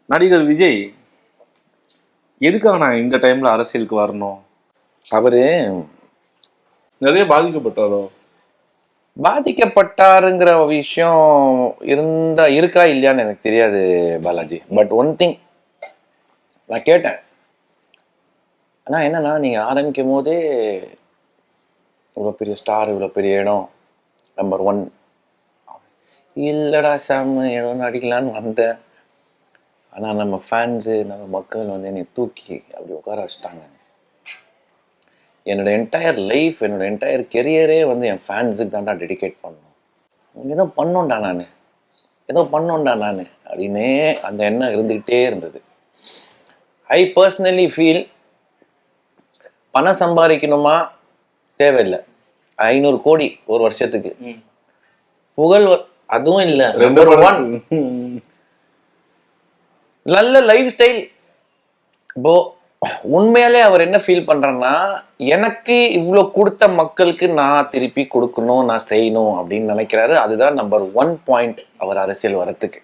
நடிகர் விஜய் எதுக்காக நான் இந்த டைம்ல அரசியலுக்கு வரணும்? அவரு நிறைய பாதிக்கப்பட்டாரோ? பாதிக்கப்பட்டாருங்கிற விஷயம் இருக்கா இல்லையான்னு எனக்கு தெரியாது பாலாஜி. பட் ஒன் திங் நான் கேட்டேன். ஆனால் என்னன்னா, நீங்கள் ஆரம்பிக்கும் போதே இவ்வளோ பெரிய ஸ்டார், இவ்வளோ பெரிய இடம், நம்பர் 1. இல்லைடா சாம், ஏதோ நடிக்கலான்னு வந்தேன். ஆனால் நம்ம ஃபேன்ஸு, நம்ம மக்கள் வந்து என்னை தூக்கி அப்படி உட்கார வச்சுட்டாங்க. என்னோட என்டையர் லைஃப், என்னோட என்டையர் கெரியரே வந்து என் ஃபேன்ஸுக்கு தான்டா டெடிகேட் பண்ணணும். ஏதோ பண்ணோண்டா நான் அப்படின்னே அந்த எண்ணம் இருந்துக்கிட்டே இருந்தது. ஐ பர்சனலி ஃபீல் பணம் சம்பாதிக்கணுமா தேவையில்லை. 500 கோடி ஒரு வருஷத்துக்கு, புகழ் அதுவும் இல்லை, நம்பர் 1 நல்ல லைஃப் ஸ்டைல். இப்போ உண்மையாலே அவர் என்ன ஃபீல் பண்றேன்னா, எனக்கு இவ்வளோ கொடுத்த மக்களுக்கு நான் திருப்பி கொடுக்கணும், நான் செய்யணும் அப்படின்னு நினைக்கிறாரு. அதுதான் நம்பர் 1 பாயிண்ட் அவர் அரசியல் வரத்துக்கு.